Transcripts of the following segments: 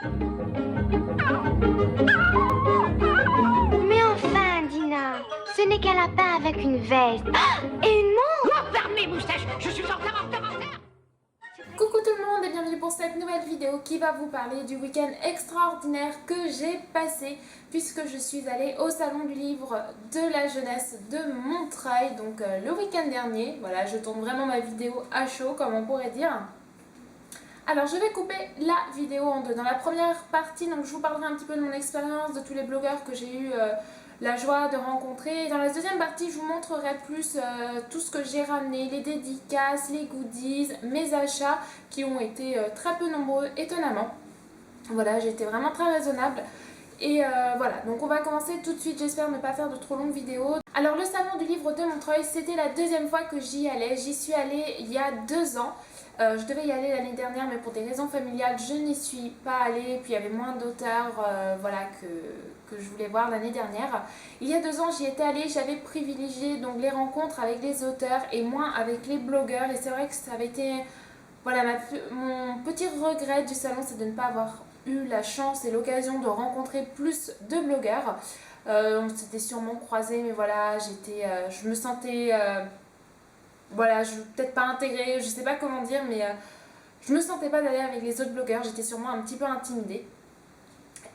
Mais enfin, Dina, ce n'est qu'un lapin avec une veste. Ah, et une montre. Fermez, moustache, je suis en retard. Coucou tout le monde et bienvenue pour cette nouvelle vidéo qui va vous parler du week-end extraordinaire que j'ai passé puisque je suis allée au salon du livre de la jeunesse de Montreuil, donc le week-end dernier. Voilà, je tourne vraiment ma vidéo à chaud comme on pourrait dire. Alors je vais couper la vidéo en deux. Dans la première partie, donc, je vous parlerai un petit peu de mon expérience, de tous les blogueurs que j'ai eu la joie de rencontrer. Et dans la deuxième partie, je vous montrerai plus tout ce que j'ai ramené, les dédicaces, les goodies, mes achats qui ont été très peu nombreux étonnamment. Voilà, j'ai été vraiment très raisonnable. Et voilà, donc on va commencer tout de suite, j'espère ne pas faire de trop longues vidéos. Alors le salon du livre de Montreuil, c'était la deuxième fois que j'y allais. J'y suis allée il y a 2 ans. Je devais y aller l'année dernière, mais pour des raisons familiales, je n'y suis pas allée. Puis il y avait moins d'auteurs voilà, que je voulais voir l'année dernière. Il y a 2 ans, j'y étais allée, j'avais privilégié donc, les rencontres avec les auteurs et moins avec les blogueurs. Et c'est vrai que ça avait été voilà, mon petit regret du salon, c'est de ne pas avoir eu la chance et l'occasion de rencontrer plus de blogueurs. On s'était sûrement croisés, mais voilà, je me sentais... voilà, je peut-être pas intégrée, je sais pas comment dire, mais je me sentais pas d'aller avec les autres blogueurs, j'étais sûrement un petit peu intimidée.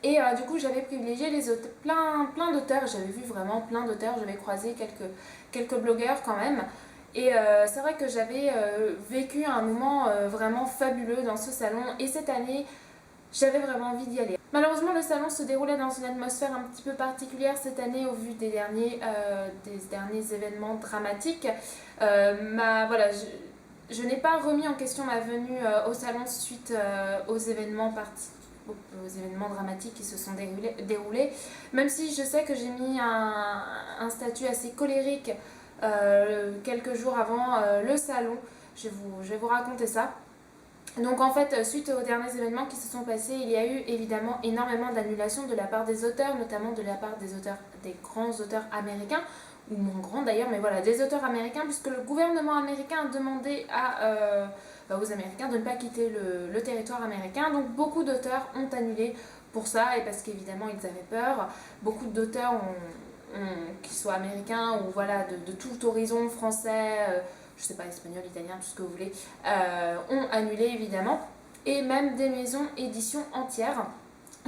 Et du coup, j'avais privilégié les auteurs, plein d'auteurs, j'avais vu vraiment plein d'auteurs, j'avais croisé quelques blogueurs quand même. Et c'est vrai que j'avais vécu un moment vraiment fabuleux dans ce salon, et cette année, j'avais vraiment envie d'y aller. Malheureusement, le salon se déroulait dans une atmosphère un petit peu particulière cette année au vu des derniers événements dramatiques. Voilà, je n'ai pas remis en question ma venue au salon suite aux événements dramatiques qui se sont déroulés. Même si je sais que j'ai mis un statut assez colérique quelques jours avant le salon. Je vais vous raconter ça. Donc en fait, suite aux derniers événements qui se sont passés, il y a eu évidemment énormément d'annulations de la part des auteurs, notamment de la part des grands auteurs américains, ou moins grands d'ailleurs, mais voilà, des auteurs américains, puisque le gouvernement américain a demandé aux Américains de ne pas quitter le territoire américain. Donc beaucoup d'auteurs ont annulé pour ça, et parce qu'évidemment ils avaient peur. Beaucoup d'auteurs qui soient américains ou voilà, de tout horizon, français, je sais pas, espagnol, italien, tout ce que vous voulez, ont annulé évidemment, et même des maisons éditions entières.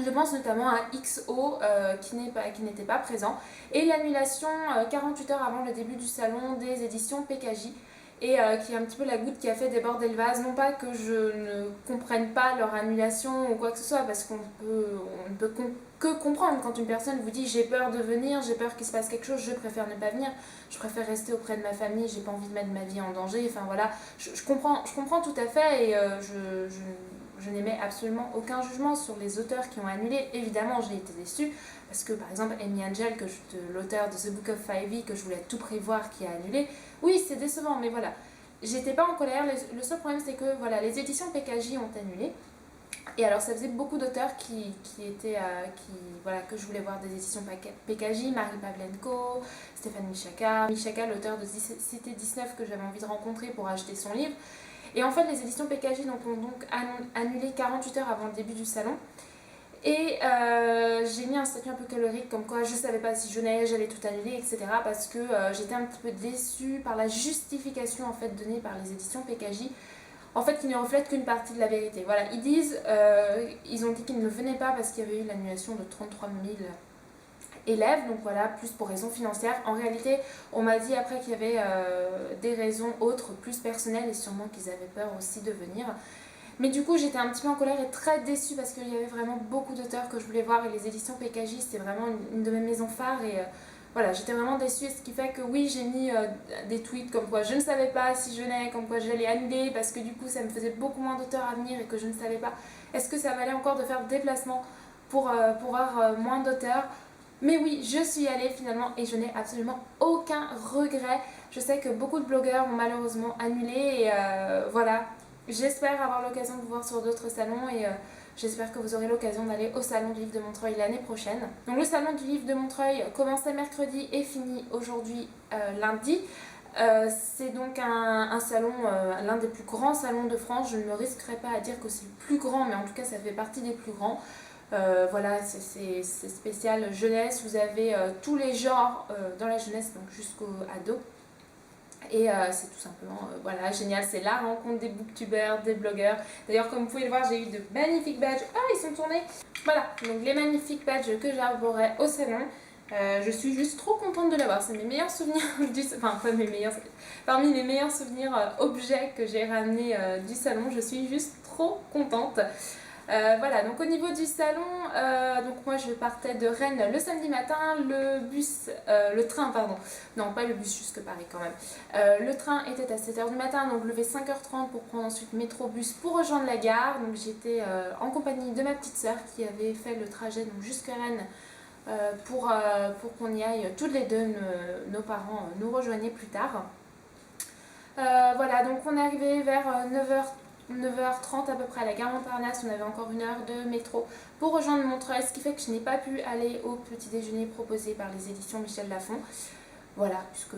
Je pense notamment à XO qui n'était pas présent, et l'annulation 48 heures avant le début du salon des éditions PKJ, et qui est un petit peu la goutte qui a fait déborder le vase. Non pas que je ne comprenne pas leur annulation ou quoi que ce soit, parce qu'on ne peut que comprendre quand une personne vous dit j'ai peur de venir, j'ai peur qu'il se passe quelque chose, je préfère ne pas venir, je préfère rester auprès de ma famille, j'ai pas envie de mettre ma vie en danger, enfin voilà, je comprends tout à fait, et je n'émets absolument aucun jugement sur les auteurs qui ont annulé. Évidemment, j'ai été déçue parce que par exemple Amy Angel, l'auteur de The Book of Ivy, que je voulais tout prévoir, qui a annulé. Oui, c'est décevant, mais voilà, j'étais pas en colère. Le seul problème, c'est que voilà, les éditions PKJ ont annulé. Et alors ça faisait beaucoup d'auteurs voilà, que je voulais voir des éditions PKJ, Marie Pavlenko, Stéphane Michaka, l'auteur de Cité 19 que j'avais envie de rencontrer pour acheter son livre. Et en fait, les éditions PKJ ont donc annulé 48 heures avant le début du salon. Et j'ai mis un statut un peu colérique comme quoi je savais pas si je venais, j'allais tout annuler, etc. Parce que j'étais un petit peu déçue par la justification en fait donnée par les éditions PKJ. En fait, qui ne reflète qu'une partie de la vérité. Voilà, ils ont dit qu'ils ne venaient pas parce qu'il y avait eu l'annulation de 33 000 élèves, donc voilà, plus pour raisons financières. En réalité, on m'a dit après qu'il y avait des raisons autres, plus personnelles, et sûrement qu'ils avaient peur aussi de venir. Mais du coup, j'étais un petit peu en colère et très déçue parce qu'il y avait vraiment beaucoup d'auteurs que je voulais voir, et les éditions PKJ, c'était vraiment une de mes maisons phares, et voilà, j'étais vraiment déçue, ce qui fait que oui, j'ai mis des tweets comme quoi je ne savais pas si je venais, comme quoi j'allais annuler, parce que du coup ça me faisait beaucoup moins d'auteurs à venir et que je ne savais pas est-ce que ça valait encore de faire des déplacements pour avoir moins d'auteurs. Mais oui, je suis allée finalement et je n'ai absolument aucun regret. Je sais que beaucoup de blogueurs ont malheureusement annulé, et voilà, j'espère avoir l'occasion de vous voir sur d'autres salons, et j'espère que vous aurez l'occasion d'aller au Salon du Livre de Montreuil l'année prochaine. Donc le Salon du Livre de Montreuil commençait mercredi et finit aujourd'hui lundi. C'est donc un salon, l'un des plus grands salons de France. Je ne me risquerai pas à dire que c'est le plus grand, mais en tout cas ça fait partie des plus grands. Voilà, c'est spécial jeunesse. Vous avez tous les genres dans la jeunesse, donc jusqu'aux ados. Et c'est tout simplement voilà, génial, c'est la rencontre des booktubers, des blogueurs. D'ailleurs, comme vous pouvez le voir, j'ai eu de magnifiques badges. Ah, ils sont tournés. Voilà, donc les magnifiques badges que j'arborais au salon. Je suis juste trop contente de l'avoir. C'est mes meilleurs souvenirs enfin, pas mes meilleurs, parmi les meilleurs souvenirs objets que j'ai ramenés du salon. Je suis juste trop contente. Voilà, donc au niveau du salon, donc moi je partais de Rennes le samedi matin, le train, pardon, non pas le bus jusque Paris quand même. Le train était à 7h du matin, donc levé 5h30 pour prendre ensuite métro bus pour rejoindre la gare. Donc j'étais en compagnie de ma petite sœur qui avait fait le trajet donc jusqu'à Rennes pour qu'on y aille toutes les deux. Nos parents nous rejoignaient plus tard. Voilà, donc on est arrivé vers 9h30 à peu près à la gare Montparnasse. On avait encore 1 heure de métro pour rejoindre Montreuil, ce qui fait que je n'ai pas pu aller au petit déjeuner proposé par les éditions Michel Lafon. Voilà, puisque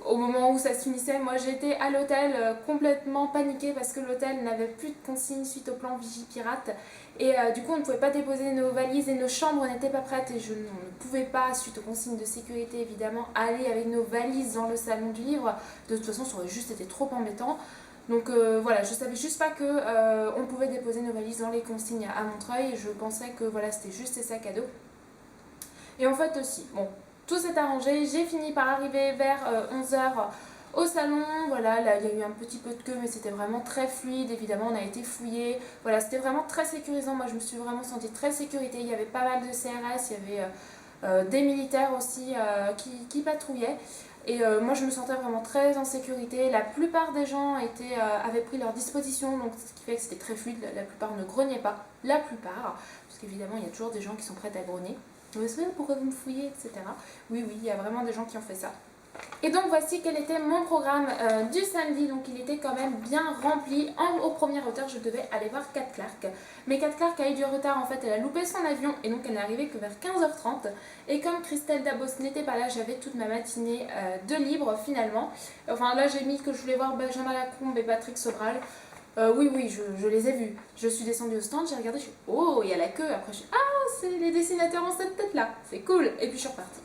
au moment où ça se finissait, moi j'étais à l'hôtel complètement paniquée parce que l'hôtel n'avait plus de consignes suite au plan Vigipirate. Et du coup on ne pouvait pas déposer nos valises et nos chambres n'étaient pas prêtes. Et on ne pouvait pas, suite aux consignes de sécurité évidemment, aller avec nos valises dans le salon du livre. De toute façon ça aurait juste été trop embêtant. Donc voilà, je savais juste pas que on pouvait déposer nos valises dans les consignes à Montreuil. Je pensais que voilà, c'était juste ces sacs à dos. Et en fait aussi, bon, tout s'est arrangé. J'ai fini par arriver vers 11h au salon. Voilà, là il y a eu un petit peu de queue, mais c'était vraiment très fluide. Évidemment, on a été fouillés. Voilà, c'était vraiment très sécurisant. Moi, je me suis vraiment sentie très sécurité. Il y avait pas mal de CRS, il y avait des militaires aussi qui patrouillaient. Et moi je me sentais vraiment très en sécurité. La plupart des gens avaient pris leurs dispositions, donc ce qui fait que c'était très fluide. La plupart ne grognaient pas, la plupart, parce qu'évidemment il y a toujours des gens qui sont prêts à grogner. Vous me savez pourquoi vous me fouillez, etc. Oui, il y a vraiment des gens qui ont fait ça. Et donc voici quel était mon programme du samedi. Donc il était quand même bien rempli. Au premier hauteur, je devais aller voir Kat Clark. Mais Kat Clark a eu du retard en fait, elle a loupé son avion et donc elle n'est arrivée que vers 15h30. Et comme Christelle Dabos n'était pas là, j'avais toute ma matinée de libre finalement. Enfin là j'ai mis que je voulais voir Benjamin Lacombe et Patrick Sobral. Oui, je les ai vus. Je suis descendue au stand, j'ai regardé, je suis oh, il y a la queue. Après je suis ah, c'est les dessinateurs en cette tête là, c'est cool. Et puis je suis repartie.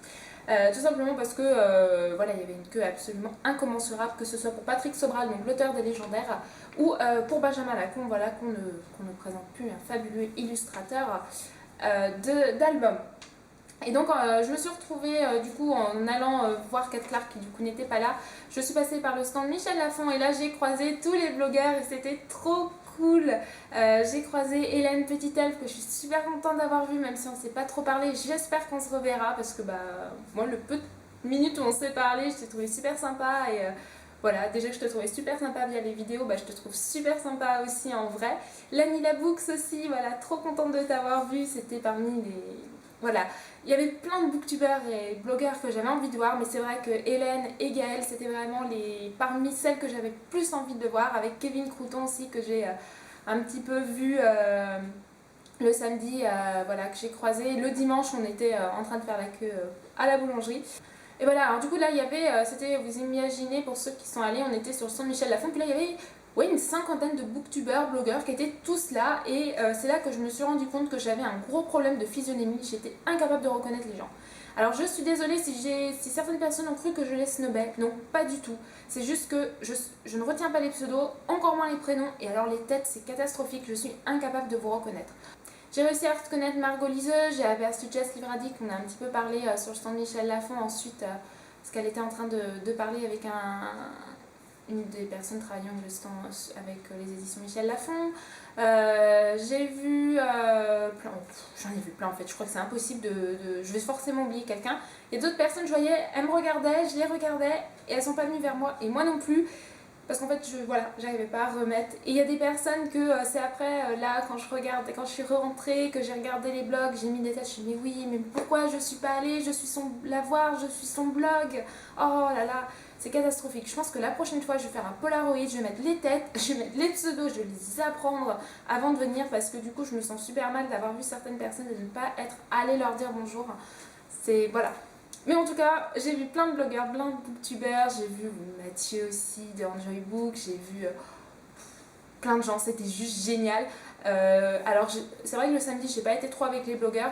Tout simplement parce que voilà, il y avait une queue absolument incommensurable, que ce soit pour Patrick Sobral, donc l'auteur des légendaires, ou pour Benjamin Lacombe, voilà, qu'on ne présente plus, un fabuleux illustrateur d'albums. Et donc je me suis retrouvée du coup en allant voir Kat Clark qui du coup n'était pas là. Je suis passée par le stand Michel Lafon et là j'ai croisé tous les blogueurs et c'était trop cool. J'ai croisé Hélène Petitelf que je suis super contente d'avoir vue même si on ne s'est pas trop parlé. J'espère qu'on se reverra parce que moi le peu de minutes où on s'est parlé je t'ai trouvé super sympa et voilà, déjà que je te trouvais super sympa via les vidéos, je te trouve super sympa aussi en vrai. Lani Labooks aussi, voilà, trop contente de t'avoir vue, c'était parmi les... Voilà, il y avait plein de booktubeurs et blogueurs que j'avais envie de voir, mais c'est vrai que Hélène et Gaëlle, c'était vraiment parmi celles que j'avais plus envie de voir, avec Kevin Crouton aussi, que j'ai un petit peu vu le samedi, voilà, que j'ai croisé. Le dimanche, on était en train de faire la queue à la boulangerie. Et voilà, alors du coup là, il y avait, vous imaginez, pour ceux qui sont allés, on était sur le stand Michel Lafon, puis là, il y avait... Oui, une cinquantaine de booktubeurs, blogueurs qui étaient tous là et c'est là que je me suis rendu compte que j'avais un gros problème de physionomie, j'étais incapable de reconnaître les gens. Alors je suis désolée si certaines personnes ont cru que je les snobais, non pas du tout, c'est juste que je ne retiens pas les pseudos, encore moins les prénoms et alors les têtes c'est catastrophique, je suis incapable de vous reconnaître. J'ai réussi à reconnaître Margot Liseuse, j'ai aperçu Jess Livradi qu'on a un petit peu parlé sur le stand Michel Lafon ensuite parce qu'elle était en train de parler avec une des personnes travaillant avec les éditions Michel Lafon. J'ai vu plein, j'en ai vu plein en fait, je crois que c'est impossible je vais forcément oublier quelqu'un. Il y a d'autres personnes, je voyais, elles me regardaient, je les regardais et elles sont pas venues vers moi et moi non plus. Parce qu'en fait, j'arrivais pas à remettre. Et il y a des personnes que c'est après, là, quand je suis rentrée, que j'ai regardé les blogs, j'ai mis des têtes, je me suis dit, mais oui, mais pourquoi je suis pas allée, je suis la voir, je suis son blog. Oh là là, c'est catastrophique. Je pense que la prochaine fois, je vais faire un Polaroid, je vais mettre les têtes, je vais mettre les pseudos, je vais les apprendre avant de venir parce que du coup, je me sens super mal d'avoir vu certaines personnes et de ne pas être allée leur dire bonjour. Voilà. Mais en tout cas, j'ai vu plein de blogueurs, plein de booktubers, j'ai vu Mathieu aussi de Enjoy Book, j'ai vu plein de gens, c'était juste génial. Alors c'est vrai que le samedi, j'ai pas été trop avec les blogueurs.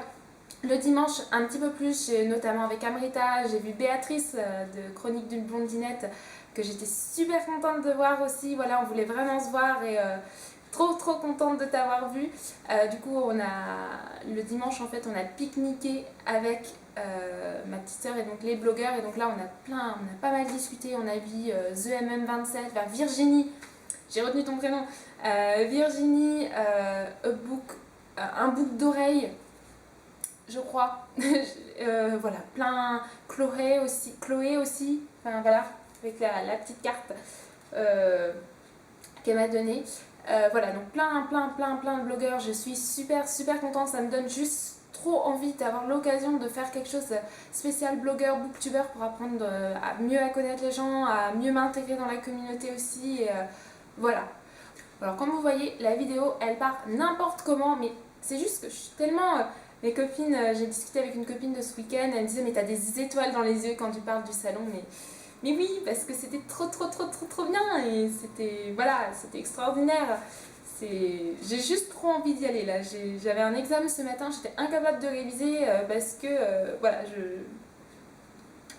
Le dimanche, un petit peu plus, notamment avec Amrita, j'ai vu Béatrice de Chronique d'une blondinette, que j'étais super contente de voir aussi. Voilà, on voulait vraiment se voir et trop contente de t'avoir vu. Du coup, le dimanche, en fait, on a pique-niqué avec ma petite soeur et donc les blogueurs. Et donc là, on a pas mal discuté. On a vu The MM27, enfin, Virginie, j'ai retenu ton prénom, Virginie, un book d'oreille, je crois. Voilà, plein. Chloé aussi, enfin voilà, avec la petite carte qu'elle m'a donnée. Voilà, donc plein de blogueurs. Je suis super contente, ça me donne juste trop envie d'avoir l'occasion de faire quelque chose de spécial blogueur, booktuber pour apprendre à mieux à connaître les gens, à mieux m'intégrer dans la communauté aussi. Et voilà. Alors comme vous voyez, la vidéo elle part n'importe comment, mais c'est juste que je suis tellement... mes copines, j'ai discuté avec une copine de ce week-end, elle me disait mais t'as des étoiles dans les yeux quand tu parles du salon, mais oui, parce que c'était trop bien et c'était voilà, c'était extraordinaire. J'ai juste trop envie d'y aller là. J'avais un examen ce matin, j'étais incapable de réviser parce que voilà,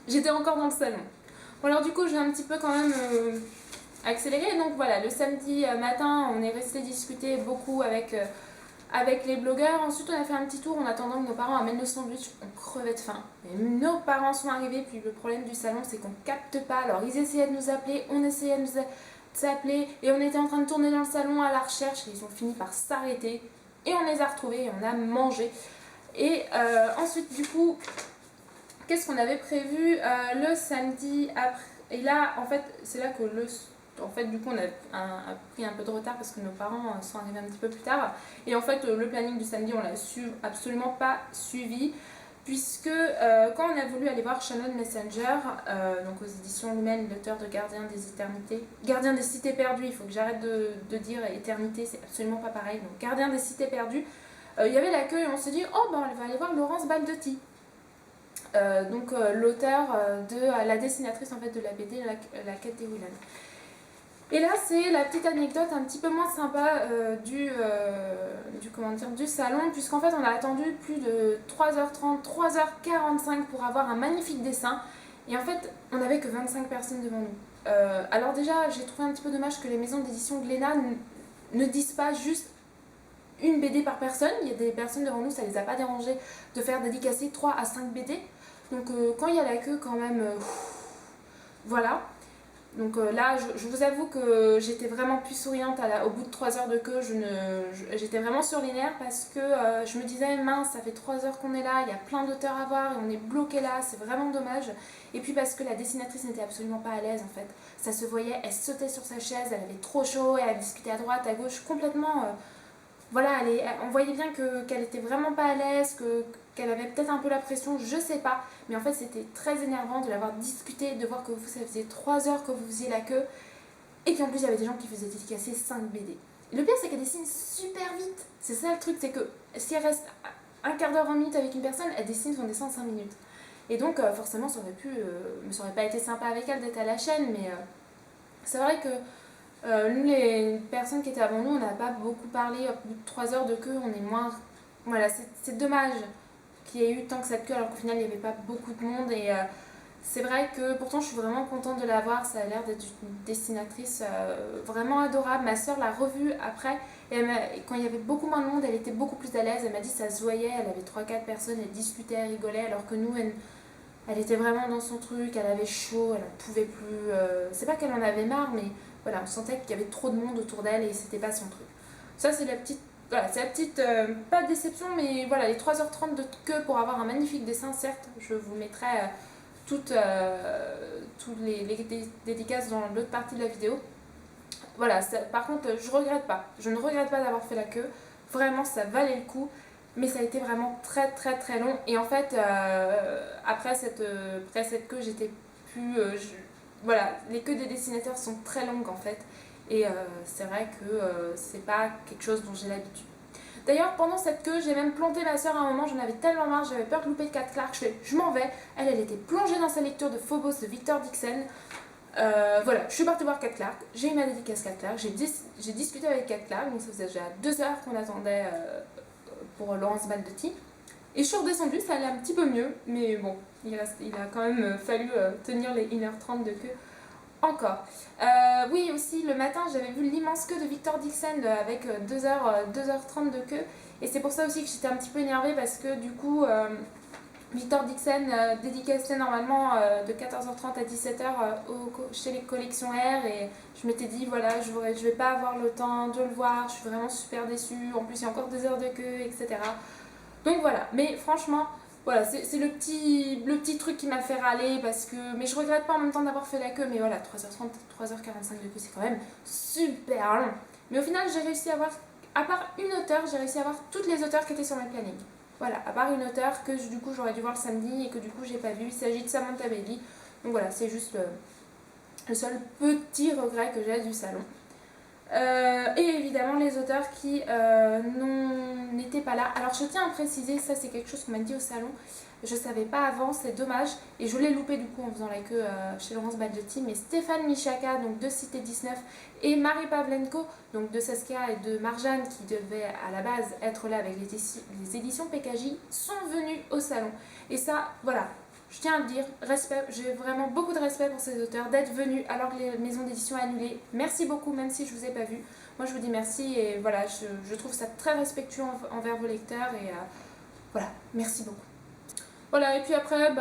j'étais encore dans le salon. Bon alors du coup, je vais un petit peu quand même accélérer. Donc voilà, le samedi matin, on est resté discuter beaucoup avec les blogueurs. Ensuite, on a fait un petit tour en attendant que nos parents amènent le sandwich. On crevait de faim. Mais nos parents sont arrivés, puis le problème du salon, c'est qu'on capte pas. Alors, ils essayaient de nous appeler, on essayait de nous appeler, et on était en train de tourner dans le salon à la recherche, et ils ont fini par s'arrêter. Et on les a retrouvés, et on a mangé. Et ensuite, du coup, qu'est-ce qu'on avait prévu le samedi après? Et là, en fait, c'est là que du coup, on a pris un peu de retard parce que nos parents sont arrivés un petit peu plus tard. Et en fait, le planning du samedi, on l'a absolument pas suivi. Puisque quand on a voulu aller voir Shannon Messenger, donc aux éditions Lumen, l'auteur de Gardien des Éternités, Gardien des Cités Perdues, il faut que j'arrête de dire Éternité, c'est absolument pas pareil. Donc Gardien des Cités Perdues, il y avait l'accueil et on s'est dit, oh ben on va aller voir Laurence Baldotti. Donc l'auteur de la dessinatrice en fait de la BD la Quête des Willan. Et là c'est la petite anecdote un petit peu moins sympa du salon, puisqu'en fait on a attendu plus de 3h30, 3h45 pour avoir un magnifique dessin, et en fait on n'avait que 25 personnes devant nous. Alors déjà j'ai trouvé un petit peu dommage que les maisons d'édition Glénat ne disent pas juste une BD par personne. Il y a des personnes devant nous, ça les a pas dérangés de faire dédicacer 3 à 5 BD. Donc quand il y a la queue quand même, voilà. Donc là, je vous avoue que j'étais vraiment plus souriante au bout de 3 heures de queue. J'étais vraiment sur les nerfs parce que je me disais, mince, ça fait 3 heures qu'on est là, il y a plein d'auteurs à voir et on est bloqué là, c'est vraiment dommage. Et puis parce que la dessinatrice n'était absolument pas à l'aise en fait. Ça se voyait, elle sautait sur sa chaise, elle avait trop chaud et elle discutait à droite, à gauche, complètement... voilà, on voyait bien qu'elle était vraiment pas à l'aise, qu'elle avait peut-être un peu la pression, je sais pas. Mais en fait, c'était très énervant de l'avoir discuté, de voir que ça faisait 3 heures que vous faisiez la queue. Et qu'en plus, il y avait des gens qui faisaient dédicacer 5 BD. Et le pire, c'est qu'elle dessine super vite. C'est ça le truc, c'est que si elle reste un quart d'heure, 20 minutes avec une personne, elle dessine son dessin en 5 minutes. Et donc, forcément, ça aurait pas été sympa avec elle d'être à la chaîne, mais c'est vrai que nous, les personnes qui étaient avant nous, on n'a pas beaucoup parlé. Au bout de 3 heures de queue, on est moins... Voilà, c'est dommage qu'il y ait eu tant que cette queue, alors qu'au final, il n'y avait pas beaucoup de monde. Et c'est vrai que pourtant, je suis vraiment contente de la voir. Ça a l'air d'être une dessinatrice vraiment adorable. Ma soeur l'a revue après. Et quand il y avait beaucoup moins de monde, elle était beaucoup plus à l'aise. Elle m'a dit ça se voyait. Elle avait 3-4 personnes, elle discutait, elle rigolait. Alors que nous, elle était vraiment dans son truc. Elle avait chaud, elle n'en pouvait plus. C'est pas qu'elle en avait marre, mais... Voilà, on sentait qu'il y avait trop de monde autour d'elle et c'était pas son truc. Ça, c'est la petite, voilà, c'est la petite, pas de déception, mais voilà, les 3h30 de queue pour avoir un magnifique dessin, certes, je vous mettrai toutes les dédicaces dans l'autre partie de la vidéo. Voilà, par contre, je ne regrette pas d'avoir fait la queue, vraiment, ça valait le coup, mais ça a été vraiment très long, et en fait, après cette queue, j'étais plus... Voilà, les queues des dessinateurs sont très longues en fait, et c'est vrai que c'est pas quelque chose dont j'ai l'habitude. D'ailleurs, pendant cette queue, j'ai même planté ma soeur à un moment, j'en avais tellement marre, j'avais peur de louper de Kat Clark, je m'en vais. Elle était plongée dans sa lecture de Phobos de Victor Dixon. Voilà, je suis partie voir Kat Clark, j'ai eu ma dédicace Kat Clark, j'ai discuté avec Kat Clark, donc ça faisait déjà 2 heures qu'on attendait pour Laurence Baldotti. Et je suis redescendue, ça allait un petit peu mieux, mais bon, il a quand même fallu tenir les 1h30 de queue encore. Oui, aussi, le matin, j'avais vu l'immense queue de Victor Dixon avec 2h30 de queue. Et c'est pour ça aussi que j'étais un petit peu énervée parce que du coup, Victor Dixon dédicaçait normalement de 14h30 à 17h chez les collections R. Et je m'étais dit, voilà, je vais pas avoir le temps de le voir, je suis vraiment super déçue. En plus, il y a encore 2 heures de queue, etc. Donc voilà, mais franchement, voilà, c'est le petit truc qui m'a fait râler parce que. Mais je regrette pas en même temps d'avoir fait la queue, mais voilà, 3h30, 3h45 de queue, c'est quand même super long. Mais au final, j'ai réussi à avoir, à part une auteure, j'ai réussi à avoir toutes les auteurs qui étaient sur mes plannings. Voilà, à part une auteure que du coup j'aurais dû voir le samedi et que du coup j'ai pas vu, il s'agit de Samantha Bailey. Donc voilà, c'est juste le seul petit regret que j'ai du salon. Et évidemment les auteurs qui n'étaient pas là. Alors je tiens à préciser, ça c'est quelque chose qu'on m'a dit au salon, je savais pas avant, c'est dommage, et je l'ai loupé du coup en faisant la queue chez Laurence Baldotti, mais Stéphane Michaka, donc de Cité 19, et Marie Pavlenko, donc de Saskia et de Marjane, qui devaient à la base être là avec les éditions PKJ, sont venus au salon. Et ça, voilà, je tiens à le dire, respect, j'ai vraiment beaucoup de respect pour ces auteurs, d'être venus alors que les maisons d'édition annulées. Merci beaucoup, même si je ne vous ai pas vu. Moi je vous dis merci et voilà, je trouve ça très respectueux envers vos lecteurs et voilà, merci beaucoup. Voilà, et puis après,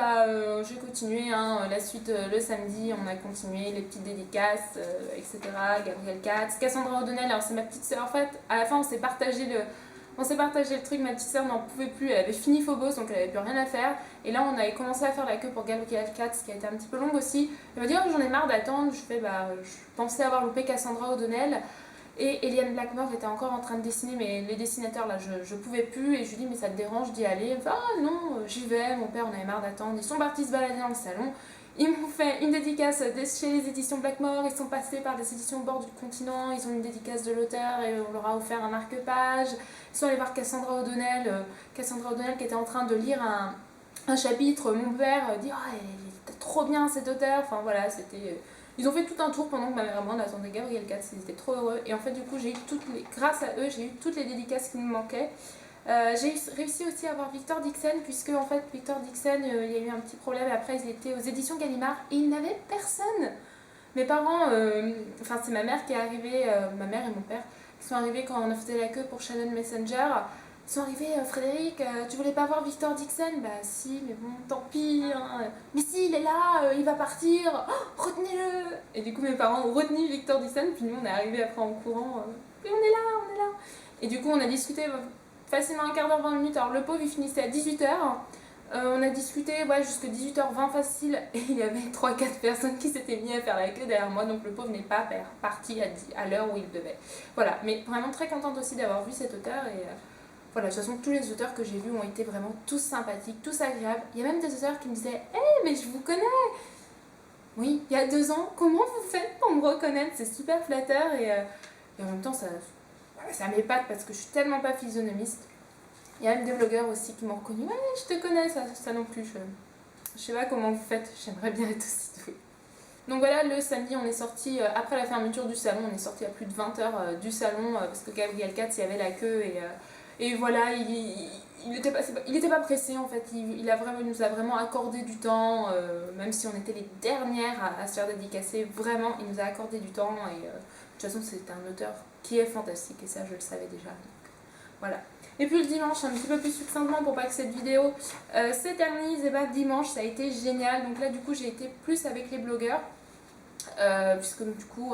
j'ai continué, hein, la suite le samedi, on a continué les petites dédicaces, etc. Gabrielle Katz, Cassandra O'Donnell, alors c'est ma petite sœur. En fait, à la fin, on s'est partagé le truc, ma petite sœur n'en pouvait plus, elle avait fini Phobos, donc elle avait plus rien à faire. Et là, on avait commencé à faire la queue pour Gabrielle Katz, qui a été un petit peu longue aussi. Elle m'a dit, oh, j'en ai marre d'attendre, je pensais avoir loupé Cassandra O'Donnell. Et Eliane Blackmore était encore en train de dessiner, mais les dessinateurs là je pouvais plus, et je lui dis mais ça te dérange d'y aller? Elle me fait ah non, j'y vais, mon père on avait marre d'attendre, ils sont partis se balader dans le salon, ils m'ont fait une dédicace chez les éditions Blackmore, ils sont passés par des éditions au bord du continent, ils ont une dédicace de l'auteur et on leur a offert un marque-page, ils sont allés voir Cassandra O'Donnell qui était en train de lire un chapitre, mon père dit ah il était trop bien cet auteur, enfin voilà c'était... Ils ont fait tout un tour pendant que ma mère et moi on attendait Gabrielle Katz, ils étaient trop heureux. Et en fait, du coup, grâce à eux, j'ai eu toutes les dédicaces qui me manquaient. J'ai réussi aussi à avoir Victor Dixon, puisque en fait, Victor Dixon, il y a eu un petit problème. Après, ils étaient aux éditions Gallimard et ils n'avaient personne. Mes parents, c'est ma mère qui est arrivée, ma mère et mon père, qui sont arrivés quand on a fait la queue pour Shannon Messenger. Ils sont arrivés, Frédéric, tu voulais pas voir Victor Dixon? Bah si, mais bon, tant pis. Hein. Mais si, il est là, il va partir, oh, retenez-le. Et du coup, mes parents ont retenu Victor Dixon, puis nous, on est arrivés après en courant. Et on est là. Et du coup, on a discuté facilement un quart d'heure, 20 minutes. Alors, le pauvre, il finissait à 18h. On a discuté jusqu'à 18h20 facile. Et il y avait 3-4 personnes qui s'étaient mis à faire la queue derrière moi. Donc, le pauvre n'est pas parti à l'heure où il devait. Voilà, mais vraiment très contente aussi d'avoir vu cet auteur. Et voilà, de toute façon, tous les auteurs que j'ai vus ont été vraiment tous sympathiques, tous agréables. Il y a même des auteurs qui me disaient « Hey, mais je vous connais !» Oui, il y a 2 ans, comment vous faites pour me reconnaître? C'est super flatteur et en même temps, ça m'épate parce que je suis tellement pas physionomiste. Il y a même des blogueurs aussi qui m'ont reconnu. « Ouais, je te connais, ça non plus. Je sais pas comment vous faites, j'aimerais bien être aussi douée. » Donc voilà, le samedi, on est sorti, après la fermeture du salon, on est sorti à plus de 20h du salon parce que Gabrielle Katz, il y avait la queue et voilà, il était pas pressé en fait, il nous a vraiment accordé du temps, même si on était les dernières à se faire dédicacer, vraiment, il nous a accordé du temps et de toute façon, c'est un auteur qui est fantastique et ça, je le savais déjà. Donc, voilà. Et puis le dimanche, un petit peu plus succinctement pour pas que cette vidéo s'éternise, et dimanche, ça a été génial. Donc là, du coup, j'ai été plus avec les blogueurs. Puisque du coup,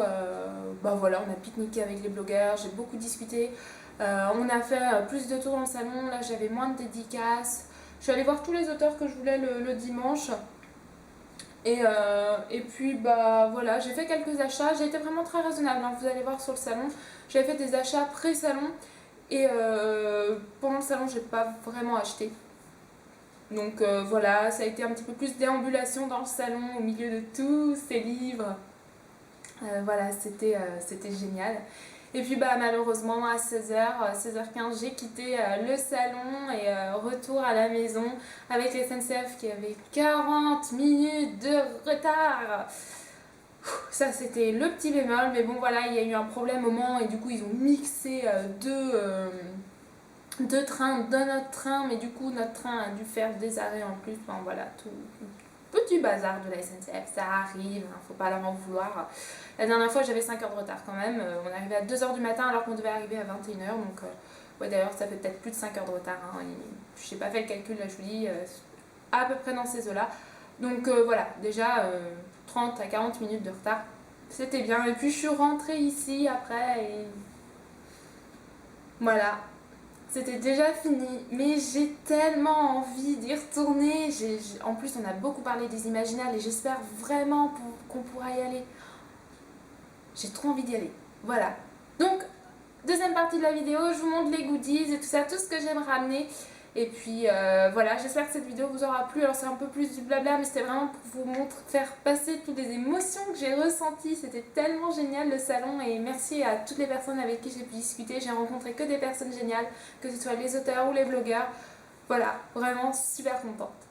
voilà, on a pique-niqué avec les blogueurs, j'ai beaucoup discuté. On a fait plus de tours dans le salon, là j'avais moins de dédicaces. Je suis allée voir tous les auteurs que je voulais le dimanche. Et puis voilà, j'ai fait quelques achats, j'ai été vraiment très raisonnable, hein, vous allez voir sur le salon. J'avais fait des achats pré-salon et pendant le salon j'ai pas vraiment acheté. Donc voilà, ça a été un petit peu plus déambulation dans le salon au milieu de tous ces livres. Voilà, c'était génial. Et puis malheureusement à 16h15 j'ai quitté le salon et retour à la maison avec la SNCF qui avait 40 minutes de retard. Ça c'était le petit bémol, mais bon voilà, il y a eu un problème au Mans et du coup ils ont mixé deux trains dans notre train, mais du coup notre train a dû faire des arrêts en plus. Enfin voilà, tout petit bazar de la SNCF, ça arrive, hein, faut pas leur en vouloir. La dernière fois j'avais 5 heures de retard quand même, on est arrivé à 2h du matin alors qu'on devait arriver à 21h, donc ouais d'ailleurs ça fait peut-être plus de 5 heures de retard, hein, je n'ai pas fait le calcul là je vous dis, à peu près dans ces eaux là. Donc voilà, déjà 30 à 40 minutes de retard, c'était bien. Et puis je suis rentrée ici après et voilà, c'était déjà fini. Mais j'ai tellement envie d'y retourner. En plus on a beaucoup parlé des Imaginales et j'espère vraiment qu'on pourra y aller. J'ai trop envie d'y aller. Voilà. Donc, deuxième partie de la vidéo, je vous montre les goodies et tout ça, tout ce que j'aime ramener. Et puis voilà, j'espère que cette vidéo vous aura plu. Alors c'est un peu plus du blabla, mais c'était vraiment pour vous faire passer toutes les émotions que j'ai ressenties. C'était tellement génial le salon et merci à toutes les personnes avec qui j'ai pu discuter. J'ai rencontré que des personnes géniales, que ce soit les auteurs ou les blogueurs. Voilà, vraiment super contente.